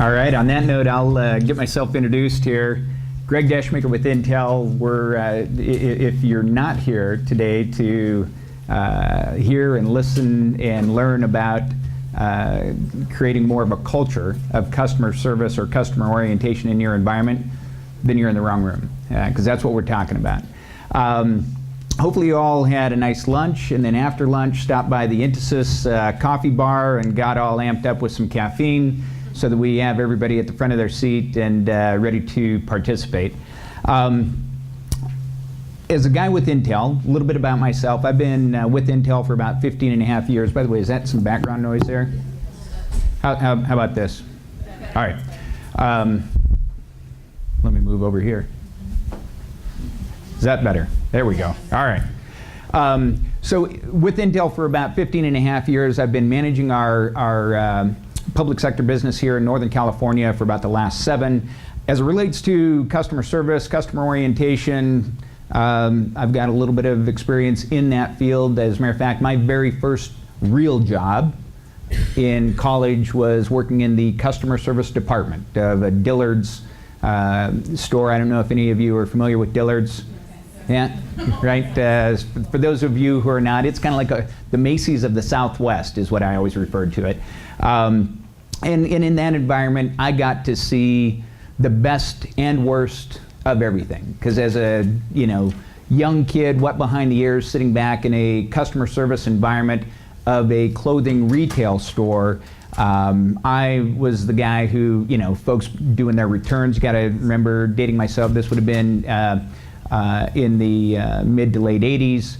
All right, on that note, I'll get myself introduced here. Greg Deschmaker with Intel. We're, if you're not here today to hear and listen and learn about creating more of a culture of customer service or customer orientation in your environment, then you're in the wrong room, because that's what we're talking about. Hopefully you all had a nice lunch, and then after lunch stopped by the Intesis coffee bar and got all amped up with some caffeine so that we have everybody at the front of their seat and ready to participate. As a guy with Intel, a little bit about myself. I've been with Intel for about 15 and a half years. By the way, is that some background noise there? How about this? All right. Let me move over here. Is that better? There we go. All right. So with Intel for about 15 and a half years, I've been managing our public sector business here in Northern California for about the last 7. As it relates to customer service, customer orientation, I've got a little bit of experience in that field. As a matter of fact, my very first real job in college was working in the customer service department of a Dillard's store. I don't know if any of you are familiar with Dillard's. Yeah, right. For those of you who are not, it's kind of like the Macy's of the Southwest is what I always referred to it. And in that environment, I got to see the best and worst of everything. Because as a young kid, wet behind the ears, sitting back in a customer service environment of a clothing retail store, I was the guy who, folks doing their returns. Got to remember, dating myself, this would have been in the mid to late 80s.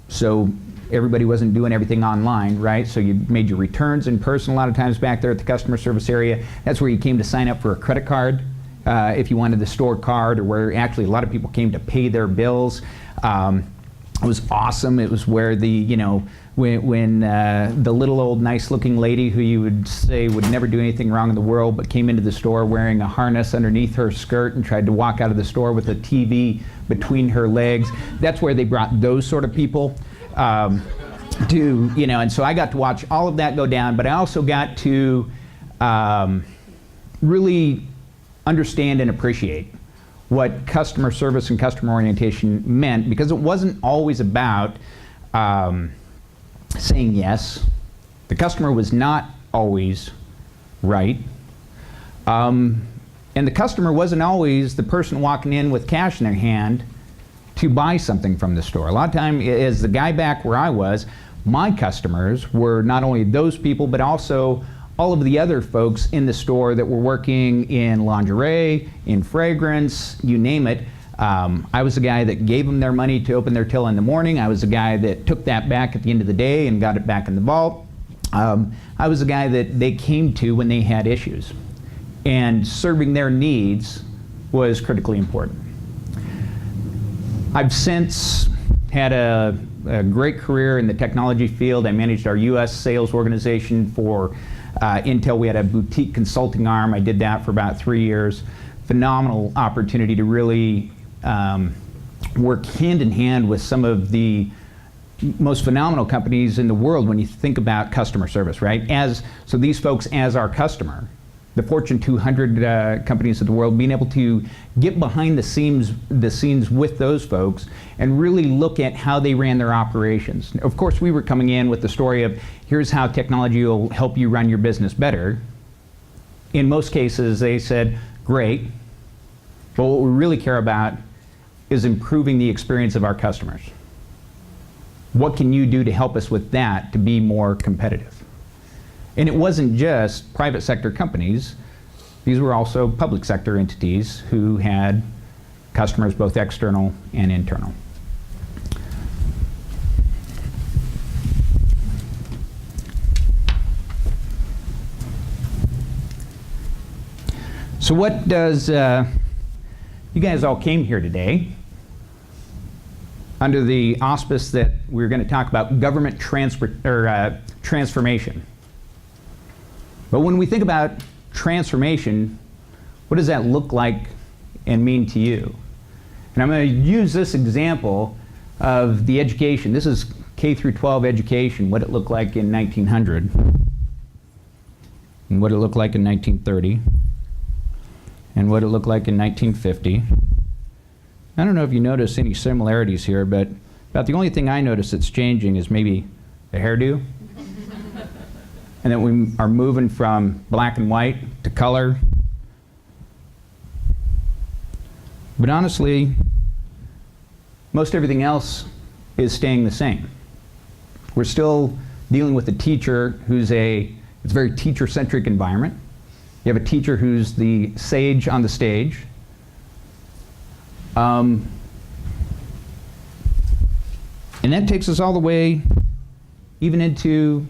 So everybody wasn't doing everything online, right? So you made your returns in person a lot of times back there at the customer service area. That's where you came to sign up for a credit card if you wanted the store card, or where actually a lot of people came to pay their bills. It was awesome. It was where the, when the little old nice looking lady who you would say would never do anything wrong in the world but came into the store wearing a harness underneath her skirt and tried to walk out of the store with a TV between her legs. That's where they brought those sort of people and so I got to watch all of that go down, but I also got to really understand and appreciate what customer service and customer orientation meant, because it wasn't always about saying yes. The customer was not always right. And the customer wasn't always the person walking in with cash in their hand to buy something from the store. A lot of time, as the guy back where I was, my customers were not only those people, but also all of the other folks in the store that were working in lingerie, in fragrance, you name it. I was the guy that gave them their money to open their till in the morning. I was the guy that took that back at the end of the day and got it back in the vault. I was the guy that they came to when they had issues. And serving their needs was critically important. I've since had a great career in the technology field. I managed our US sales organization for Intel. We had a boutique consulting arm. I did that for about 3 years. Phenomenal opportunity to really work hand in hand with some of the most phenomenal companies in the world when you think about customer service, right? So these folks as our customer, the Fortune 200 companies of the world, being able to get behind the scenes with those folks and really look at how they ran their operations. Of course, we were coming in with the story of, here's how technology will help you run your business better. In most cases, they said, great, but what we really care about is improving the experience of our customers. What can you do to help us with that to be more competitive? And it wasn't just private sector companies. These were also public sector entities who had customers both external and internal. So what does, you guys all came here today under the auspice that we're going to talk about government transformation. But when we think about transformation, what does that look like and mean to you? And I'm going to use this example of the education. This is K through 12 education, what it looked like in 1900. and what it looked like in 1930, and what it looked like in 1950. I don't know if you notice any similarities here, but about the only thing I notice that's changing is maybe the hairdo. And then we are moving from black and white to color. But honestly, most everything else is staying the same. We're still dealing with a teacher who's it's a very teacher-centric environment. You have a teacher who's the sage on the stage. And that takes us all the way even into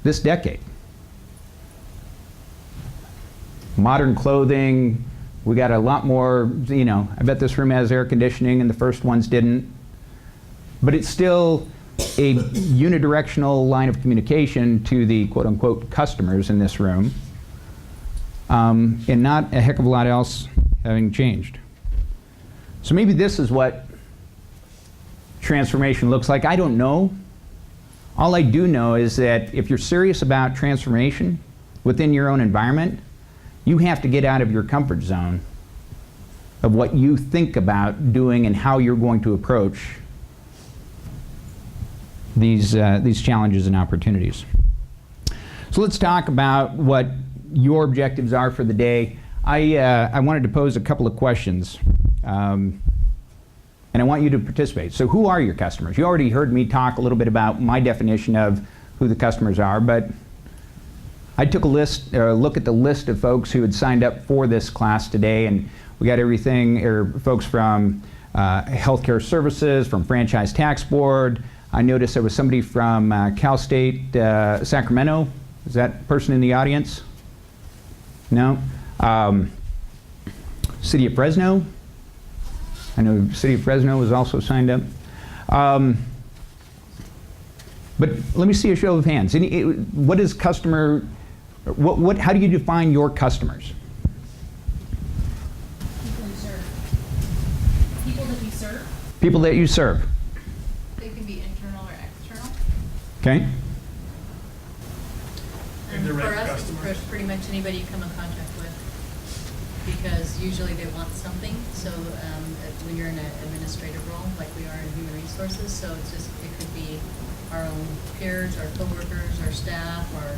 this decade. Modern clothing, we got a lot more, I bet this room has air conditioning and the first ones didn't. But it's still a unidirectional line of communication to the quote-unquote customers in this room, and not a heck of a lot else having changed. So maybe this is what transformation looks like. I don't know. All I do know is that if you're serious about transformation within your own environment, you have to get out of your comfort zone of what you think about doing and how you're going to approach these challenges and opportunities. So let's talk about what your objectives are for the day. I wanted to pose a couple of questions, and I want you to participate. So who are your customers? You already heard me talk a little bit about my definition of who the customers are, but I took a look at the list of folks who had signed up for this class today, and we got folks from healthcare services, from Franchise Tax Board. I noticed there was somebody from Cal State Sacramento. Is that person in the audience? No? City of Fresno? I know City of Fresno was also signed up. But let me see a show of hands. What is customer, how do you define your customers? People you serve. People that you serve. People that you serve. They can be internal or external. Okay. And for us, it's pretty much anybody you come in contact with, because usually they want something. So when you're in an administrative role, like we are in human resources, so it could be our own peers, our coworkers, our staff, or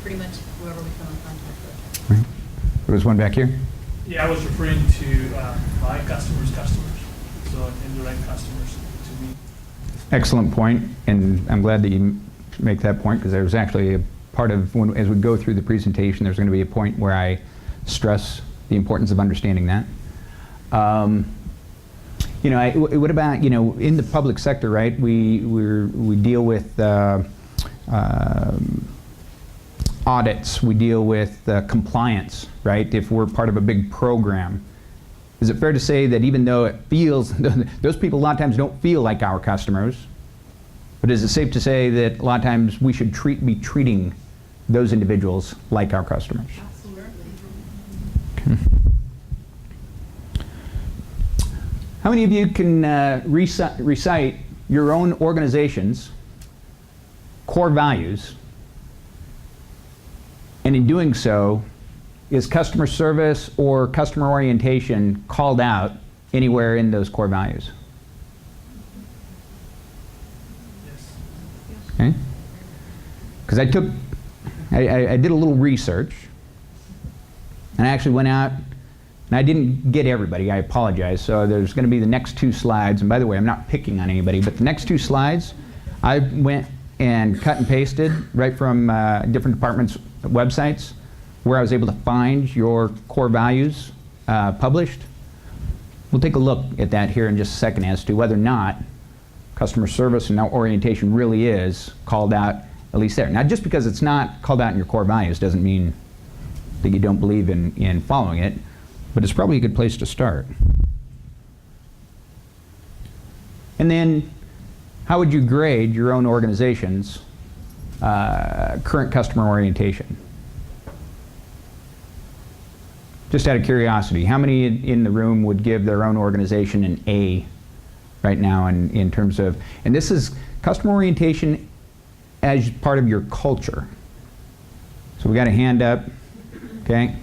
pretty much whoever we come in contact with. Right. There was one back here. Yeah, I was referring to my customers, so indirect customers to me. Excellent point, and I'm glad that you make that point, because there was actually a part of, as we go through the presentation, there's going to be a point where I stress the importance of understanding that. What about, in the public sector, right? We deal with audits, we deal with compliance, right? If we're part of a big program. Is it fair to say that even though it feels, those people a lot of times don't feel like our customers, but is it safe to say that a lot of times we should be treating those individuals like our customers? Absolutely. Okay. How many of you can recite your own organization's core values? And in doing so, is customer service or customer orientation called out anywhere in those core values? Yes. Okay. Because I did a little research, and I actually went out, and I didn't get everybody, I apologize. So there's going to be the next two slides, and by the way, I'm not picking on anybody, but the next two slides, I went and cut and pasted right from different departments' websites where I was able to find your core values published. We'll take a look at that here in just a second as to whether or not customer service and orientation really is called out, at least there. Now, just because it's not called out in your core values doesn't mean that you don't believe in following it, but it's probably a good place to start. And then, how would you grade your own organization's current customer orientation? Just out of curiosity, how many in the room would give their own organization an A right now in terms of, and this is customer orientation as part of your culture. So we got a hand up, okay?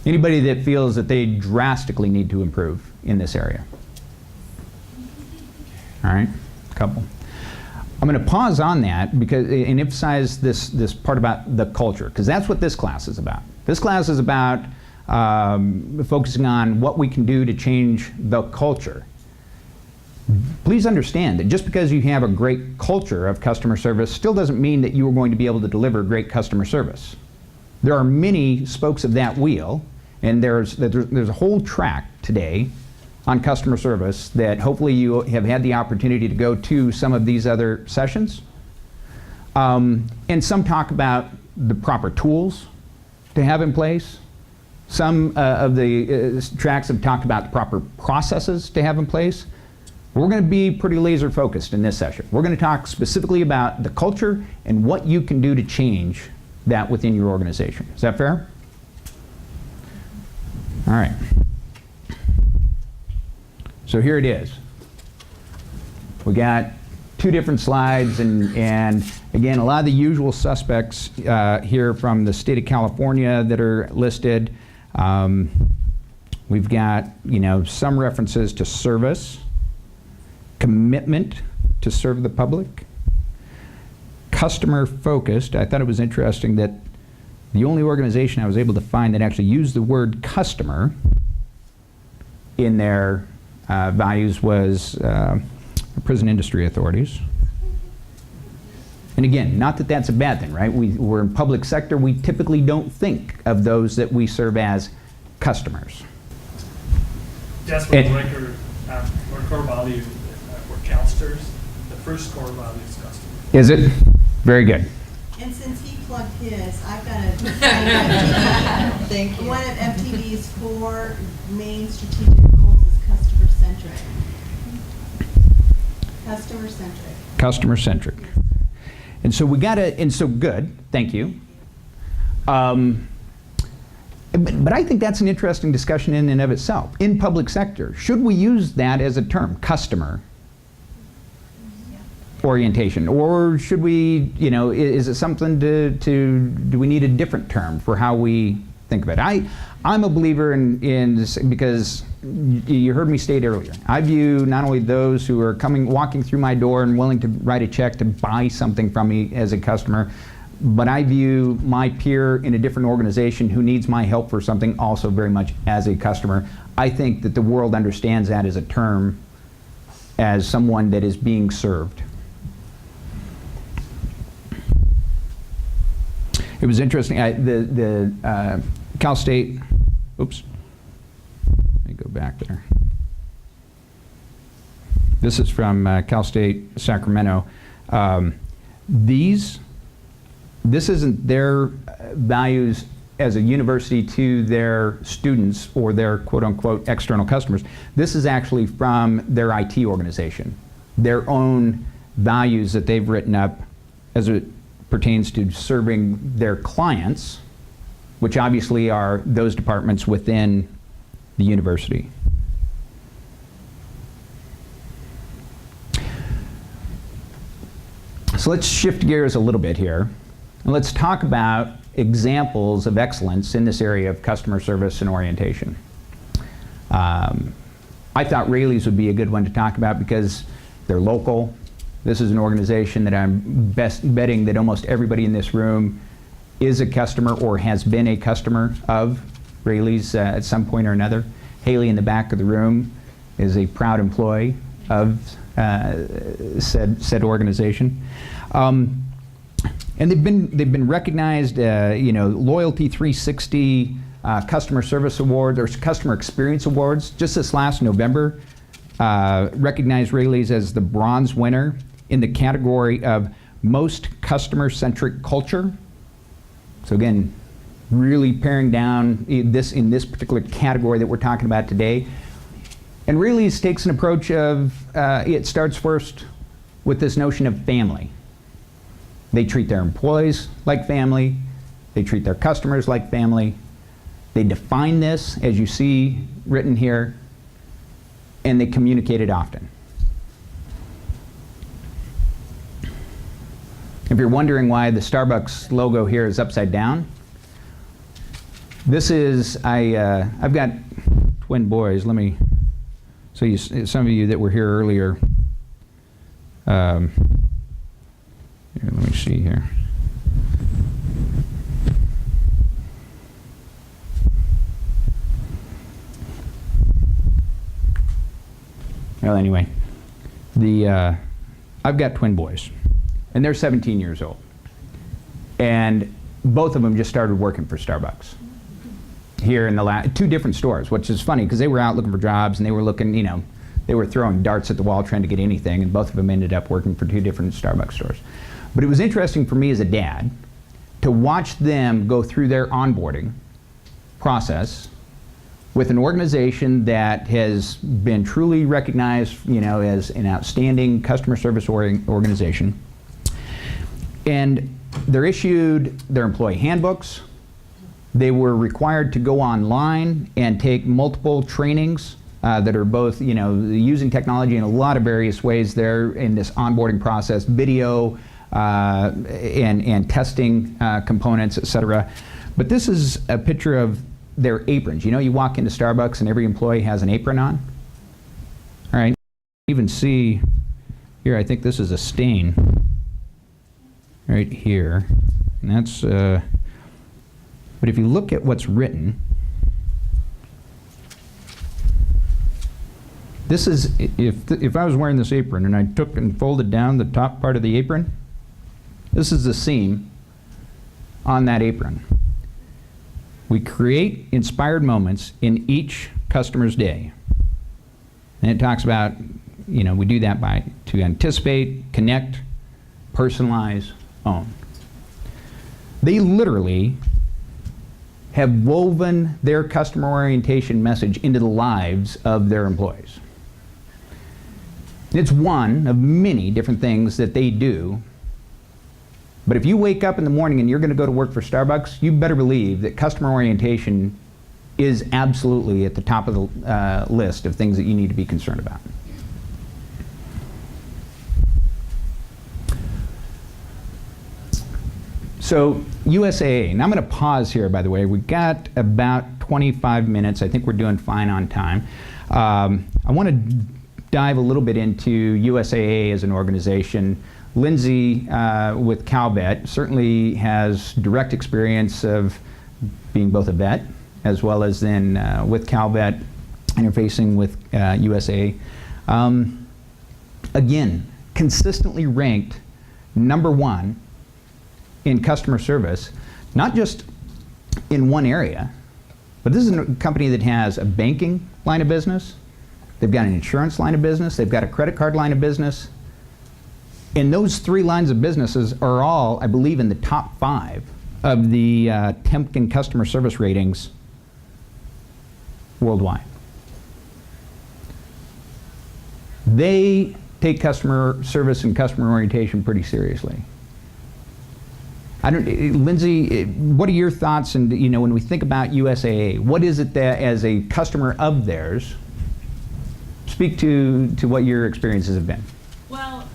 Anybody that feels that they drastically need to improve in this area? All right, a couple. I'm going to pause on that because and emphasize this part about the culture, because that's what this class is about. This class is about focusing on what we can do to change the culture. Please understand that just because you have a great culture of customer service still doesn't mean that you are going to be able to deliver great customer service. There are many spokes of that wheel, and there's a whole track today on customer service that hopefully you have had the opportunity to go to some of these other sessions. And some talk about the proper tools to have in place. Some of the tracks have talked about the proper processes to have in place. We're going to be pretty laser focused in this session. We're going to talk specifically about the culture and what you can do to change that within your organization. Is that fair? All right. So here it is. We got two different slides, and again, a lot of the usual suspects here from the state of California that are listed. We've got, some references to service, commitment to serve the public, customer focused. I thought it was interesting that the only organization I was able to find that actually used the word customer in their values was prison industry authorities. And again, not that that's a bad thing, right? We're in public sector. We typically don't think of those that we serve as customers. Just for the record, our core value, we're counselors. The first core value is customer. Is it? Very good. And since he plugged his, I've got a Thank you. one of FTD's 4 main strategic goals is customer-centric. Customer-centric. Customer-centric. And so we got to, and so good, thank you. But I think that's an interesting discussion in and of itself. In public sector, should we use that as a term, customer orientation? Or should we, is it something do we need a different term for how we think of it? I'm a believer in this because you heard me state earlier. I view not only those who are walking through my door and willing to write a check to buy something from me as a customer, but I view my peer in a different organization who needs my help for something also very much as a customer. I think that the world understands that as a term, as someone that is being served. It was interesting, the Cal State, oops, let me go back there. This is from Cal State, Sacramento. This isn't their values as a university to their students or their quote-unquote external customers. This is actually from their IT organization, their own values that they've written up as it pertains to serving their clients, which obviously are those departments within the university. So let's shift gears a little bit here. And let's talk about examples of excellence in this area of customer service and orientation. I thought Raley's would be a good one to talk about because they're local. This is an organization that I'm betting that almost everybody in this room is a customer or has been a customer of Raley's at some point or another. Haley in the back of the room is a proud employee of said organization. And they've been recognized, Loyalty 360 Customer Service Awards or Customer Experience Awards. Just this last November, recognized Raley's as the bronze winner in the category of most customer-centric culture. So again, really paring down in this particular category that we're talking about today. And Raley's takes an approach of it starts first with this notion of family. They treat their employees like family. They treat their customers like family. They define this, as you see written here, and they communicate it often. If you're wondering why the Starbucks logo here is upside down, this is, I've got twin boys. Let me, so you, some of you that were here earlier, here, let me see here. Well, anyway, I've got twin boys, and they're 17 years old. And both of them just started working for Starbucks here in the two different stores, which is funny because they were out looking for jobs and they were looking, you know, they were throwing darts at the wall trying to get anything, and both of them ended up working for two different Starbucks stores. But it was interesting for me as a dad to watch them go through their onboarding process with an organization that has been truly recognized, you know, as an outstanding customer service organization. And they're issued their employee handbooks. They were required to go online and take multiple trainings that are both, you know, using technology in a lot of various ways there in this onboarding process, video and testing components, et cetera. But this is a picture of their aprons. You know, you walk into Starbucks and every employee has an apron on. All right, you even see here, I think this is a stain right here. And that's, but if you look at what's written, this is, if I was wearing this apron and I took and folded down the top part of the apron, this is the seam on that apron. We create inspired moments in each customer's day. And it talks about, you know, we do that to anticipate, connect, personalize, own. They literally have woven their customer orientation message into the lives of their employees. It's one of many different things that they do. But if you wake up in the morning and you're going to go to work for Starbucks, you better believe that customer orientation is absolutely at the top of the list of things that you need to be concerned about. So USAA, and I'm going to pause here, by the way. We've got about 25 minutes. I think we're doing fine on time. I want to dive a little bit into USAA as an organization. Lindsay with CalVet certainly has direct experience of being both a vet as well as then with CalVet interfacing with USAA. Again, consistently ranked #1 in customer service, not just in one area, but this is a company that has a banking line of business, they've got an insurance line of business, they've got a credit card line of business, and those 3 lines of businesses are all, I believe, in the top 5 of the Temkin customer service ratings worldwide. They take customer service and customer orientation pretty seriously. Lindsay, what are your thoughts? And you know, when we think about USAA, what is it that, as a customer of theirs, speak to what your experiences have been? Well,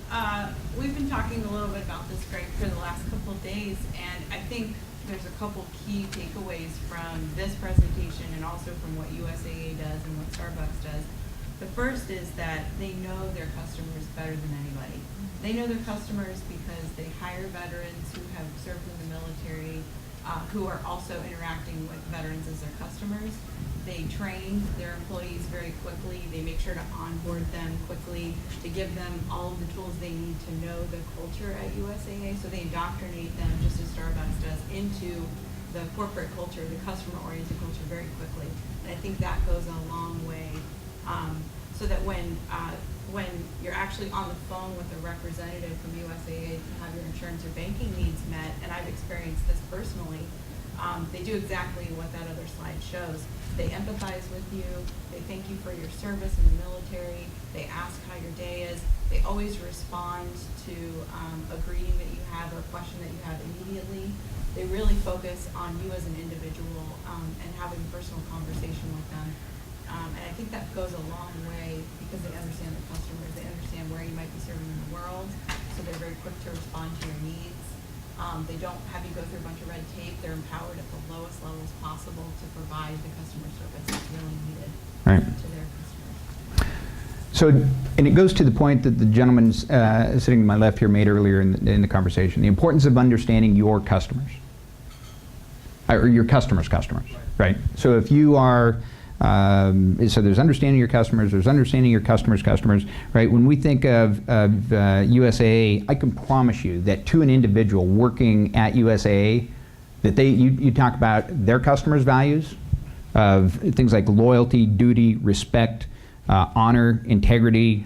we've been talking a little bit about this, Greg, for the last couple of days, and I think there's a couple key takeaways from this presentation and also from what USAA does and what Starbucks does. The first is that they know their customers better than anybody. They know their customers because they hire veterans who have served in the military, who are also interacting with veterans as their customers. They train their employees very quickly. They make sure to onboard them quickly, to give them all of the tools they need to know the culture at USAA. So they indoctrinate them, just as Starbucks does, into the corporate culture, the customer-oriented culture very quickly. And I think that goes a long way. So that when you're actually on the phone with a representative from USAA to have your insurance or banking needs met, and I've experienced this personally, they do exactly what that other slide shows. They empathize with you, they thank you for your service in the military, they ask how your day is, they always respond to a greeting that you have or a question that you have immediately. They really focus on you as an individual and having a personal conversation with them. And I think that goes a long way because they understand the customers, they understand where you might be serving in the world, so they're very quick to respond to your needs. They don't have you go through a bunch of red tape. They're empowered at the lowest levels possible to provide the customer service that's really needed Right. to their customers. So, and it goes to the point that the gentleman sitting to my left here made earlier in the conversation, the importance of understanding your customers, or your customers' customers, right? So if you are, so there's understanding your customers, there's understanding your customers' customers, right? When we think of USAA, I can promise you that to an individual working at USAA, that you talk about their customers' values of things like loyalty, duty, respect, honor, integrity,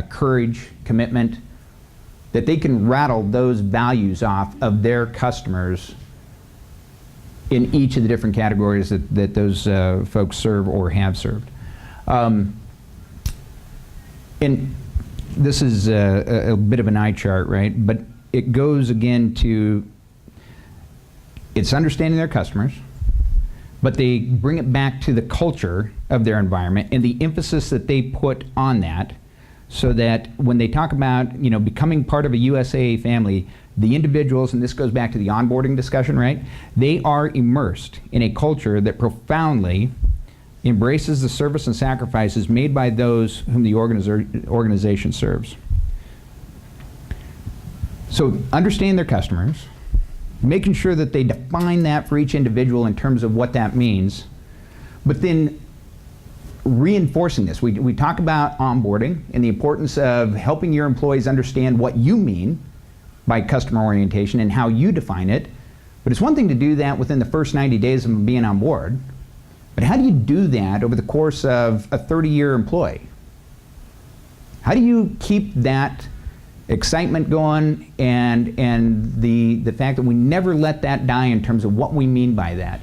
courage, commitment, that they can rattle those values off of their customers in each of the different categories that those folks serve or have served. And this is a bit of an eye chart, right? But it goes again to, it's understanding their customers, but they bring it back to the culture of their environment and the emphasis that they put on that, so that when they talk about, you know, becoming part of a USAA family, the individuals, and this goes back to the onboarding discussion, right? They are immersed in a culture that profoundly embraces the service and sacrifices made by those whom the organization serves. So understanding their customers, making sure that they define that for each individual in terms of what that means, but then reinforcing this. We talk about onboarding and the importance of helping your employees understand what you mean by customer orientation and how you define it. But it's one thing to do that within the first 90 days of being on board, but how do you do that over the course of a 30-year employee? How do you keep that excitement going and the fact that we never let that die in terms of what we mean by that?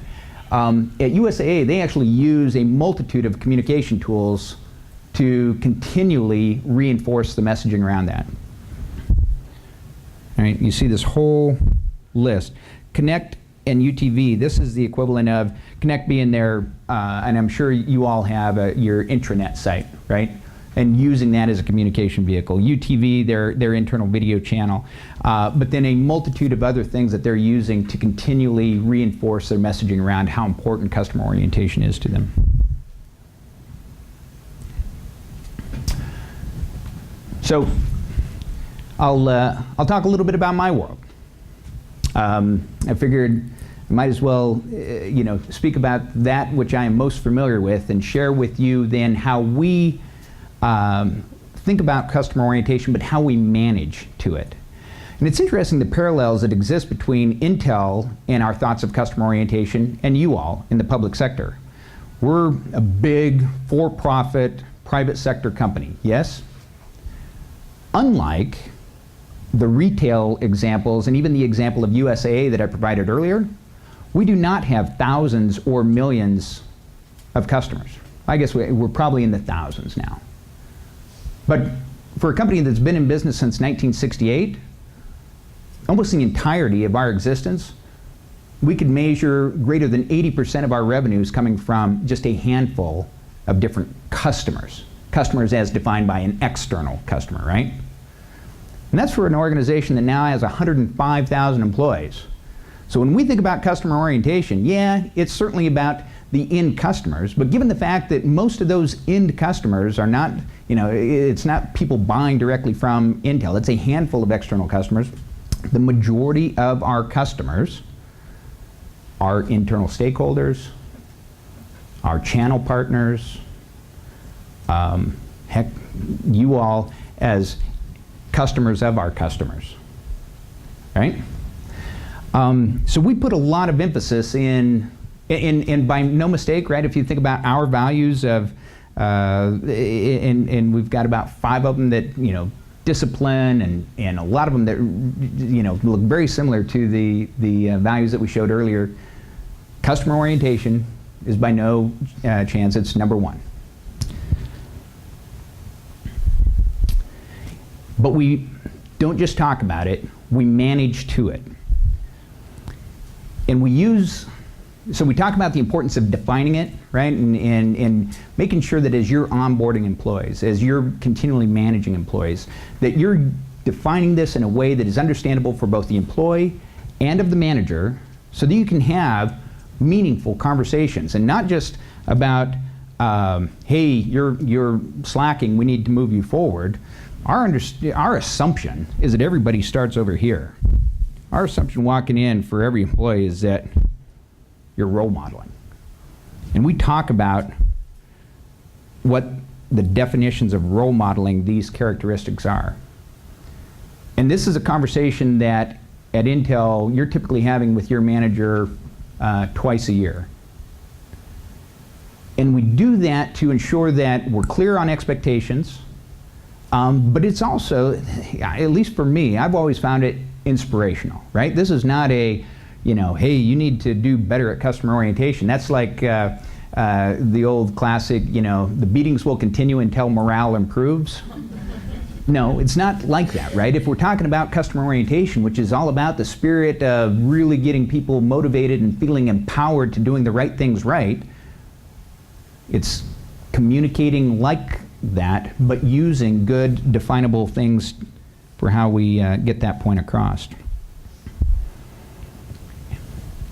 At USAA, they actually use a multitude of communication tools to continually reinforce the messaging around that. All right, you see this whole list. Connect and UTV, this is the equivalent of Connect being their, and I'm sure you all have your intranet site, right? And using that as a communication vehicle. UTV, their internal video channel, but then a multitude of other things that they're using to continually reinforce their messaging around how important customer orientation is to them. So I'll talk a little bit about my world. I figured I might as well speak about that which I am most familiar with and share with you then how we think about customer orientation, but how we manage to it. And it's interesting the parallels that exist between Intel and our thoughts of customer orientation and you all in the public sector. We're a big for-profit private sector company, yes? Unlike the retail examples and even the example of USAA that I provided earlier, we do not have thousands or millions of customers. I guess we're probably in the thousands now. But for a company that's been in business since 1968, almost the entirety of our existence, we could measure greater than 80% of our revenues coming from just a handful of different customers. Customers as defined by an external customer, right? And that's for an organization that now has 105,000 employees. So when we think about customer orientation, yeah, it's certainly about the end customers, but given the fact that most of those end customers are not, it's not people buying directly from Intel, it's a handful of external customers. The majority of our customers are internal stakeholders, our channel partners, heck, you all as customers of our customers, right? So we put a lot of emphasis in by no mistake, right? If you think about our values of, and we've got about 5 of them that, discipline and a lot of them that, look very similar to the values that we showed earlier. Customer orientation is by no chance, it's number 1. But we don't just talk about it, we manage to it. And so we talk about the importance of defining it, right? And making sure that as you're onboarding employees, as you're continually managing employees, that you're defining this in a way that is understandable for both the employee and of the manager, so that you can have meaningful conversations and not just about, hey, you're slacking, we need to move you forward. Our assumption is that everybody starts over here. Our assumption walking in for every employee is that you're role modeling. And we talk about what the definitions of role modeling these characteristics are. And this is a conversation that at Intel you're typically having with your manager twice a year. And we do that to ensure that we're clear on expectations, but it's also, at least for me, I've always found it inspirational, right? This is not a, hey, you need to do better at customer orientation. That's like the old classic, the beatings will continue until morale improves. No, it's not like that, right? If we're talking about customer orientation, which is all about the spirit of really getting people motivated and feeling empowered to doing the right things right, it's communicating like that, but using good, definable things for how we get that point across.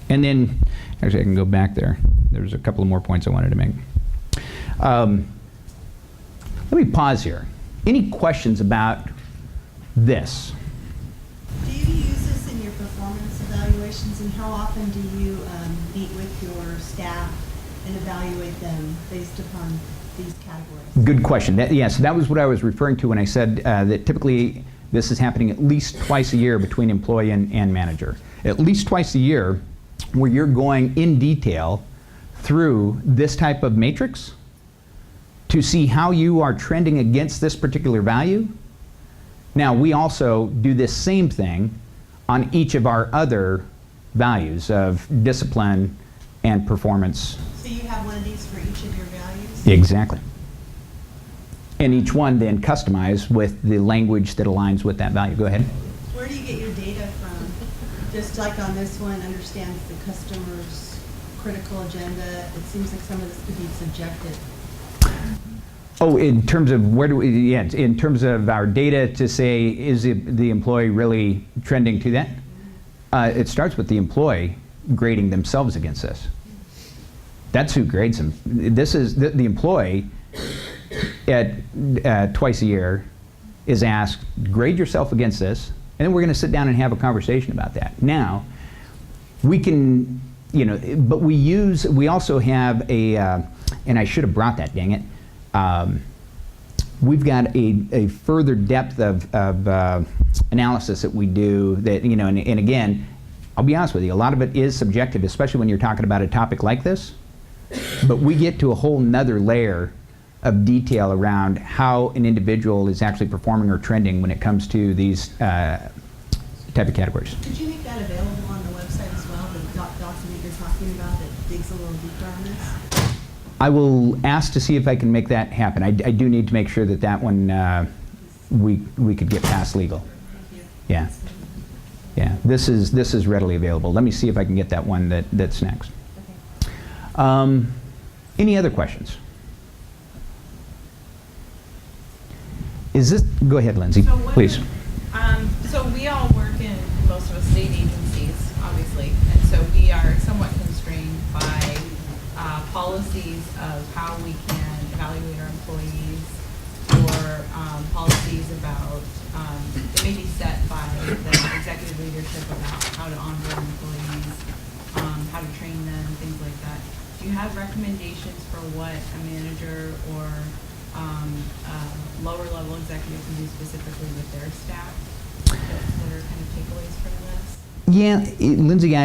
And then, actually I can go back there. There's a couple of more points I wanted to make. Let me pause here. Any questions about this? Do you use this in your performance evaluations, and how often do you meet with your staff and evaluate them based upon these categories? Good question. Yes, that was what I was referring to when I said that typically this is happening at least twice a year between employee and manager. At least twice a year where you're going in detail through this type of matrix to see how you are trending against this particular value. Now, we also do this same thing on each of our other values of discipline and performance. So you have one of these for each of your values? Exactly. And each one then customized with the language that aligns with that value. Go ahead. Where do you get your data from? Just like on this one, understands the customer's critical agenda. It seems like some of this could be subjective. Oh, in terms of where do we, yeah, in terms of our data to say, is the employee really trending to that? It starts with the employee grading themselves against this. That's who grades them. This is the employee at twice a year is asked, grade yourself against this, and then we're going to sit down and have a conversation about that. Now, we can, but we also have a, and I should have brought that, dang it. We've got a further depth of analysis that we do that, and again, I'll be honest with you, a lot of it is subjective, especially when you're talking about a topic like this, but we get to a whole nother layer of detail around how an individual is actually performing or trending when it comes to these type of categories. Could you make that available on the website as well, the document you're talking about that digs a little deeper on this? I will ask to see if I can make that happen. I do need to make sure that that one we could get past legal. Thank you. Yeah, yeah. This is readily available. Let me see if I can get that one that's next. Okay. Any other questions? Is this? Go ahead, Lindsay, So please. So we all work in most of us state agencies, obviously, and so we are somewhat constrained by policies of how we can evaluate our employees, or policies about, it may be set by the executive leadership about how to onboard employees, how to train them, things like that. Do you have recommendations for what a manager or lower level executive can do specifically with their staff? What are kind of takeaways from this? Yeah, Lindsay,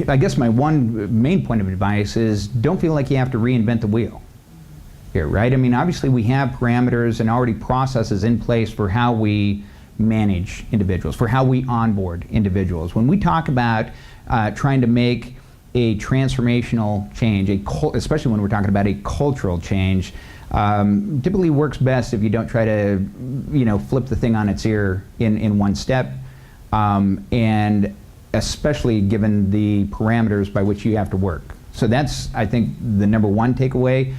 I guess my one main point of advice is don't feel like you have to reinvent the wheel here, right? I mean, obviously we have parameters and already processes in place for how we manage individuals, for how we onboard individuals. When we talk about trying to make a transformational change, especially when we're talking about a cultural change, typically works best if you don't try to, flip the thing on its ear in one step, and especially given the parameters by which you have to work. So that's, I think, the number one takeaway.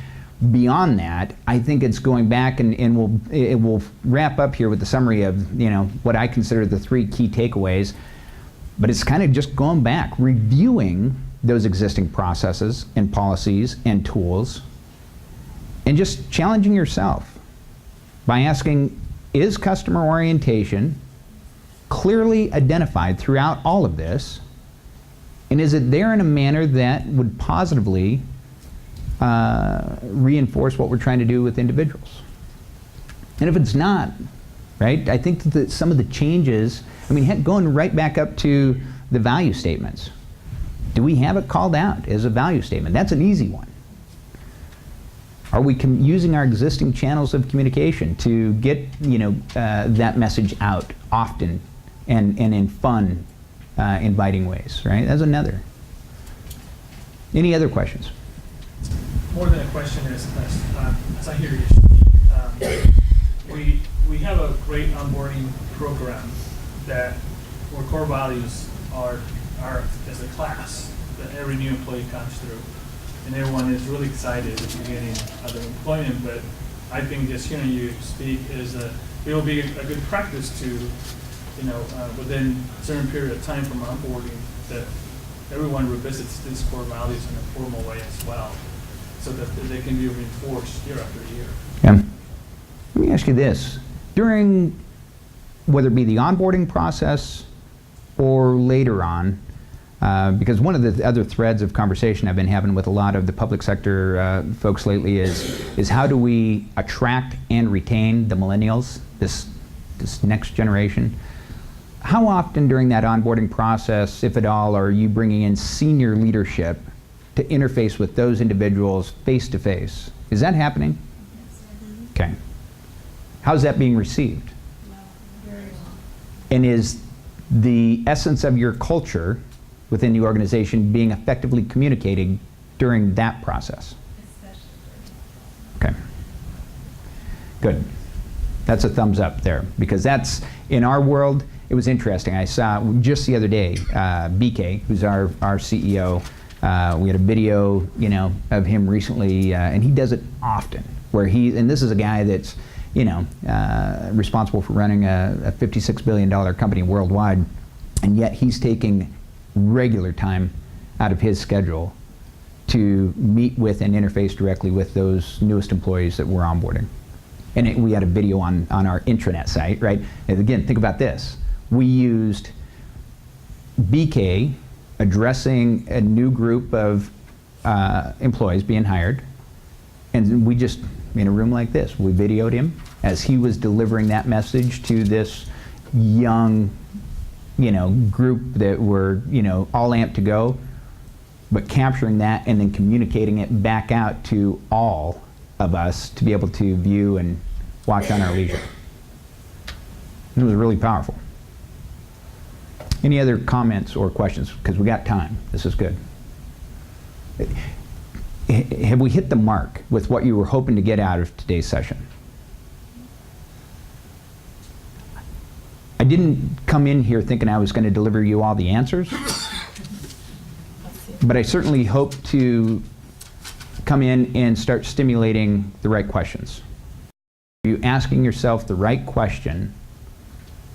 Beyond that, I think it's going back and it will wrap up here with the summary of what I consider the three key takeaways. But it's kind of just going back, reviewing those existing processes and policies and tools, and just challenging yourself by asking, is customer orientation clearly identified throughout all of this? And is it there in a manner that would positively reinforce what we're trying to do with individuals? And if it's not, right, I think that some of the changes, I mean, heck, going right back up to the value statements. Do we have it called out as a value statement? That's an easy one. Are we using our existing channels of communication to get, that message out often and in fun, inviting ways, right? That's another. Any other questions? More than a question is, as I hear you speak, we have a great onboarding program where core values are as a class that every new employee comes through, and everyone is really excited to getting other employment. But I think just hearing you speak it will be a good practice to, within a certain period of time from onboarding, that everyone revisits these core values in a formal way as well, so that they can be reinforced year after year. Yeah. Let me ask you this. During, whether it be the onboarding process or later on, because one of the other threads of conversation I've been having with a lot of the public sector folks lately is how do we attract and retain the millennials, this next generation? How often during that onboarding process, if at all, are you bringing in senior leadership to interface with those individuals face to face? Is that happening? Okay. How's that being received? Very well. And is the essence of your culture within the organization being effectively communicated during that process? Okay. Good. That's a thumbs up there, because that's, in our world, it was interesting. I saw just the other day, BK, who's our CEO, we had a video, of him recently, and he does it often, where and this is a guy that's, responsible for running a $56 billion company worldwide, and yet he's taking regular time out of his schedule to meet with and interface directly with those newest employees that we're onboarding. And we had a video on our intranet site, right? And again, think about this. We used BK addressing a new group of employees being hired, and we just, in a room like this, we videoed him as he was delivering that message to this young, group that were, all amped to go, but capturing that and then communicating it back out to all of us to be able to view and watch on our leisure. It was really powerful. Any other comments or questions? Because we got time. This is good. Have we hit the mark with what you were hoping to get out of today's session? I didn't come in here thinking I was going to deliver you all the answers, but I certainly hope to come in and start stimulating the right questions. Are you asking yourself the right question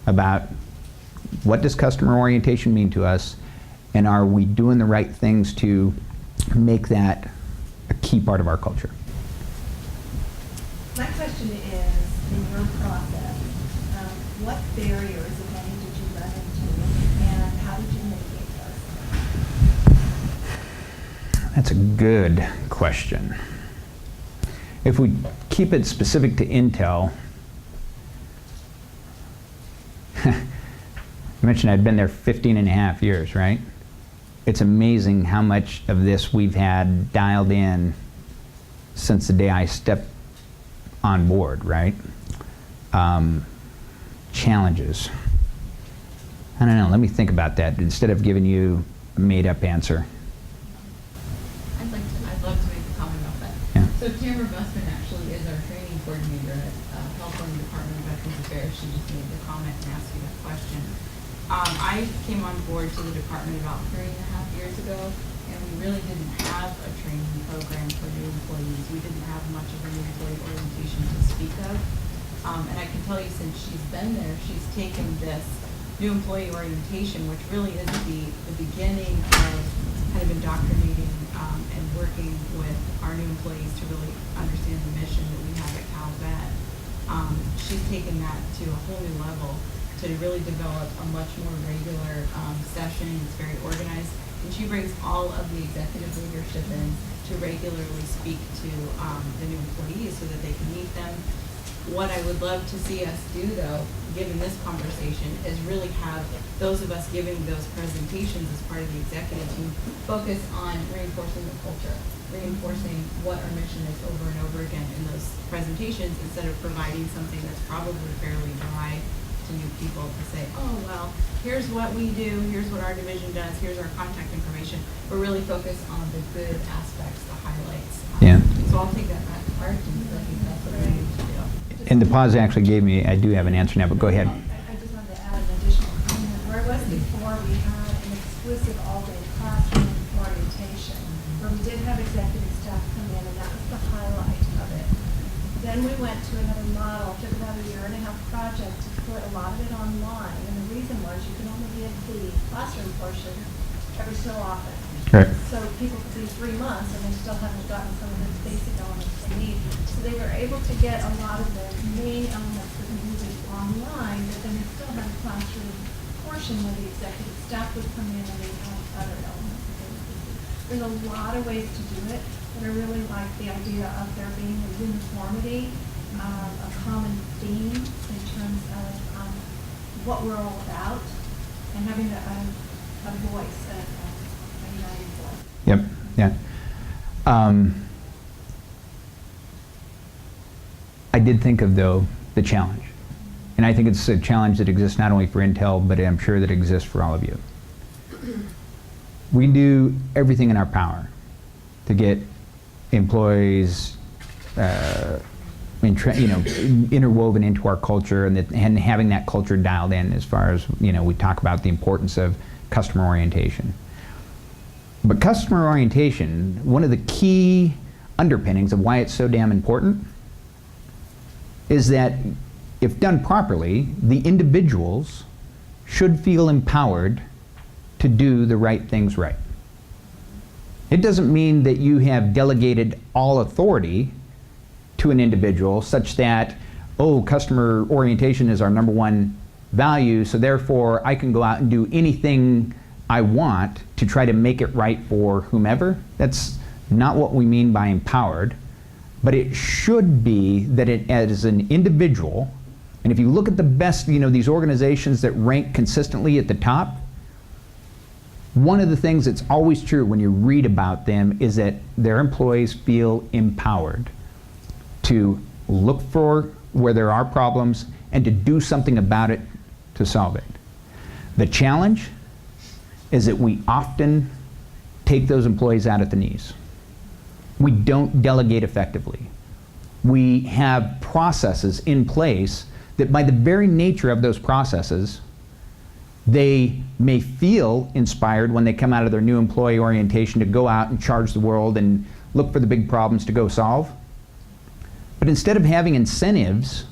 about what does customer orientation mean to us, and are we doing the right things to make that a key part of our culture? My question is, in your process, what barriers, if any, did you run into, and how did you mitigate those? That's a good question. If we keep it specific to Intel, I mentioned I'd been there 15 and a half years, right? It's amazing how much of this we've had dialed in since the day I stepped on board, right? Challenges. I don't know, let me think about that instead of giving you a made-up answer. I'd love to make a comment about that. Yeah. So Tamara Bussman actually is our training coordinator at California Department of Veterans Affairs. She just made the comment and asked you that question. I came on board to the department about 3.5 years ago, and we really didn't have a training program for new employees. We didn't have much of a new employee orientation to speak of. And I can tell you, since she's been there, she's taken this new employee orientation, which really is the beginning of kind of indoctrinating and working with our new employees to really understand the mission that we have at Cal Vet. She's taken that to a whole new level to really develop a much more regular session. It's very organized, and she brings all of the executive leadership in to regularly speak to the new employees so that they can meet them. What I would love to see us do, though, given this conversation, is really have those of us giving those presentations as part of the executive team focus on reinforcing the culture, reinforcing what our mission is over and over again in those presentations, instead of providing something that's probably fairly dry to new people to say, oh, well, here's what we do, here's what our division does, here's our contact information. We're really focused on the good aspects, the highlights. Yeah. So I'll take that back to heart, and I think that's what we need to do. And the pause actually gave me, I do have an answer now, but go ahead. I just wanted to add an additional comment. Where it was before, we had an exclusive all-day classroom orientation, where we did have executive staff come in, and that was the highlight of it. Then we went to another model, took about a 1.5-year project to put a lot of it online, and the reason was you can only give the classroom portion every so often. Right. So people could do 3 months and they still haven't gotten some of the basic elements they need. So they were able to get a lot of the main elements that we needed online, but then they still had a classroom portion where the executive staff would come in and they have other elements that they would do. There's a lot of ways to do it, but I really like the idea of there being a uniformity, a common theme in terms of what we're all about, and having a voice, a united voice. Yep, yeah. I did think of, though, the challenge. And I think it's a challenge that exists not only for Intel, but I'm sure that exists for all of you. We do everything in our power to get employees interwoven into our culture, and having that culture dialed in, as far as, we talk about the importance of customer orientation. But customer orientation, one of the key underpinnings of why it's so damn important is that if done properly, the individuals should feel empowered to do the right things right. It doesn't mean that you have delegated all authority to an individual such that, oh, customer orientation is our #1 value, so therefore I can go out and do anything I want to try to make it right for whomever. That's not what we mean by empowered. But it should be that it, as an individual, and if you look at the best, these organizations that rank consistently at the top, one of the things that's always true when you read about them is that their employees feel empowered to look for where there are problems and to do something about it to solve it. The challenge is that we often take those employees out at the knees. We don't delegate effectively. We have processes in place that, by the very nature of those processes, they may feel inspired when they come out of their new employee orientation to go out and charge the world and look for the big problems to go solve. But instead of having incentives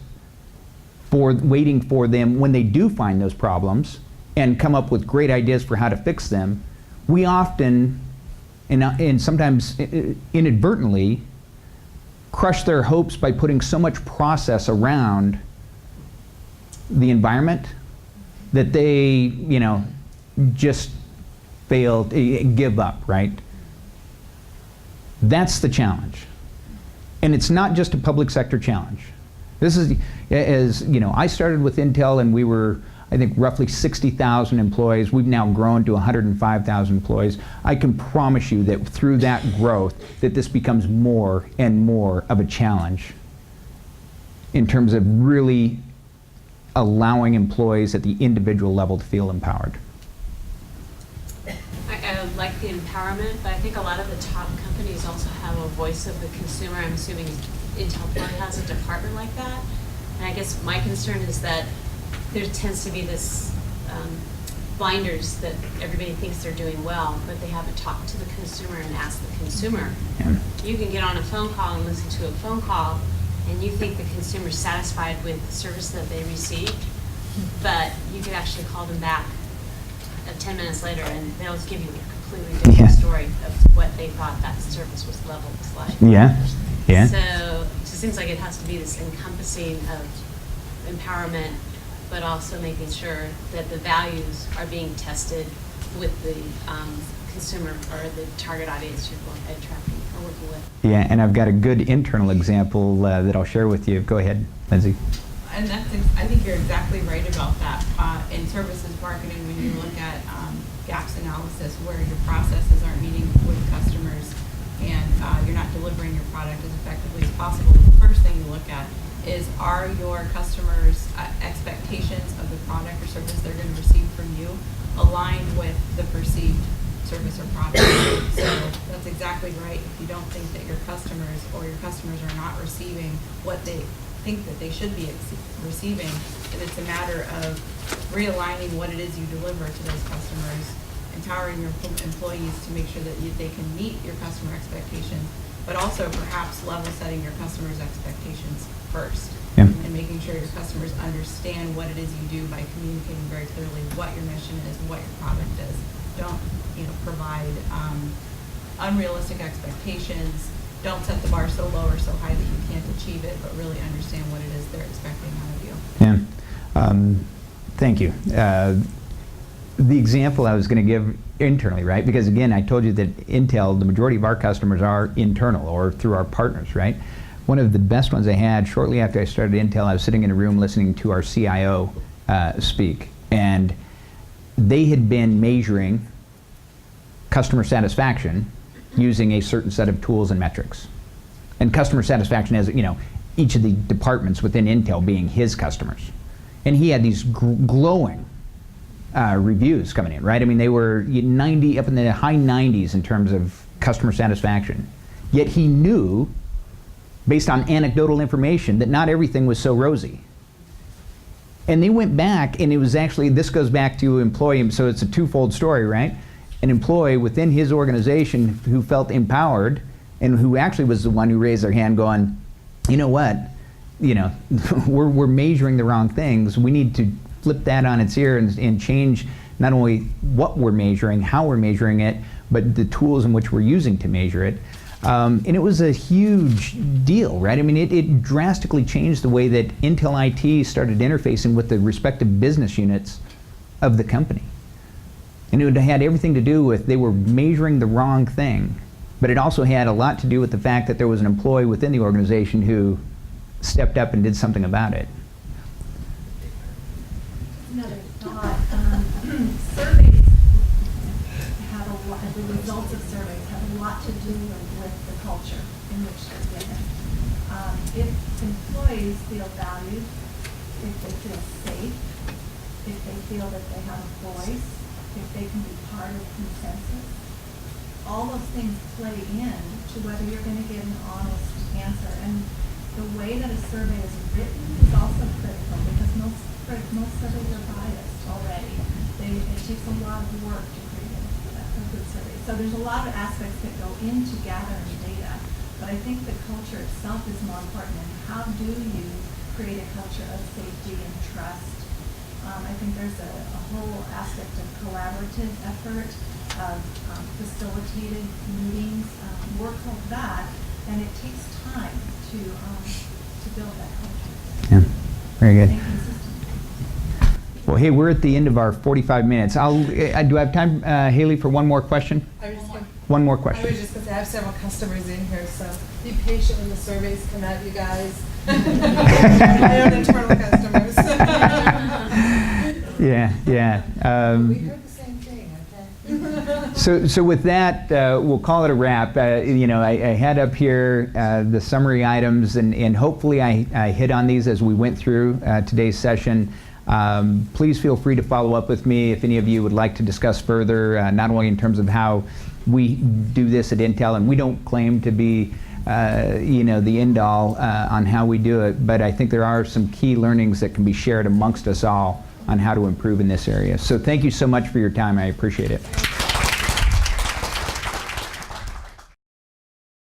for waiting for them when they do find those problems and come up with great ideas for how to fix them, we often, and sometimes inadvertently, crush their hopes by putting so much process around the environment that they, just fail, give up, right? That's the challenge. And it's not just a public sector challenge. This is, as I started with Intel and we were, I think, roughly 60,000 employees. We've now grown to 105,000 employees. I can promise you that through that growth, that this becomes more and more of a challenge in terms of really allowing employees at the individual level to feel empowered. I like the empowerment, but I think a lot of the top companies also have a voice of the consumer. I'm assuming Intel probably has a department like that. And I guess my concern is that there tends to be this blinders that everybody thinks they're doing well, but they haven't talked to the consumer and asked the consumer. Yeah. You can get on a phone call and listen to a phone call, and you think the consumer's satisfied with the service that they received, but you could actually call them back 10 minutes later, and they'll give you a completely different story of what they thought that service level was like. Yeah, yeah. So it just seems like it has to be this encompassing of empowerment, but also making sure that the values are being tested with the consumer or the target audience you're attracting or working with. Yeah, and I've got a good internal example that I'll share with you. Go ahead, Lindsay. And I think you're exactly right about that. In services marketing, when you look at gaps analysis, where your processes aren't meeting with customers and you're not delivering your product as effectively as possible, the first thing you look at is, are your customers' expectations of the product or service they're going to receive from you aligned with the perceived service or product? So that's exactly right. If you don't think that your customers are not receiving what they think that they should be receiving, and it's a matter of realigning what it is you deliver to those customers, empowering your employees to make sure that they can meet your customer expectations, but also perhaps level setting your customers' expectations first. Yeah. And making sure your customers understand what it is you do by communicating very clearly what your mission is and what your product is. Don't provide unrealistic expectations. Don't set the bar so low or so high that you can't achieve it, but really understand what it is they're expecting out of you. Yeah. Thank you. The example I was going to give internally, right? Because again, I told you that Intel, the majority of our customers are internal or through our partners, right? One of the best ones I had shortly after I started Intel, I was sitting in a room listening to our CIO speak, and they had been measuring customer satisfaction using a certain set of tools and metrics. And customer satisfaction as, each of the departments within Intel being his customers. And he had these glowing reviews coming in, right? I mean, they were 90, up in the high 90s in terms of customer satisfaction. Yet he knew, based on anecdotal information, that not everything was so rosy. And they went back, and it was actually, this goes back to employee, so it's a twofold story, right? An employee within his organization who felt empowered and who actually was the one who raised their hand going, you know what, we're measuring the wrong things. We need to flip that on its ear and change not only what we're measuring, how we're measuring it, but the tools in which we're using to measure it. And it was a huge deal, right? I mean, it drastically changed the way that Intel IT started interfacing with the respective business units of the company. And it had everything to do with they were measuring the wrong thing, but it also had a lot to do with the fact that there was an employee within the organization who stepped up and did something about it. Another thought, surveys have a lot, the results of surveys have a lot to do with the culture in which they're given. If employees feel valued, if they feel safe, if they feel that they have a voice, if they can be part of consensus, all those things play in to whether you're going to get an honest answer. And the way that a survey is written is also critical, because most surveys are biased already. It takes a lot of work to create a good survey. So there's a lot of aspects that go into gathering data, but I think the culture itself is more important. And how do you create a culture of safety and trust? I think there's a whole aspect of collaborative effort, of facilitated meetings, work like that, and it takes time to build that culture. Yeah, very good. And consistency. Well, hey, we're at the end of our 45 minutes. Do I have time, Haley, for one more question? One more question. I was just going to say, I have several customers in here, so be patient when the surveys come out, you guys. My own internal customers. Yeah. We heard the same thing, okay? So with that, we'll call it a wrap. I had up here the summary items, and hopefully I hit on these as we went through today's session. Please feel free to follow up with me if any of you would like to discuss further, not only in terms of how we do this at Intel, and we don't claim to be the end-all on how we do it, but I think there are some key learnings that can be shared amongst us all on how to improve in this area. So thank you so much for your time. I appreciate it.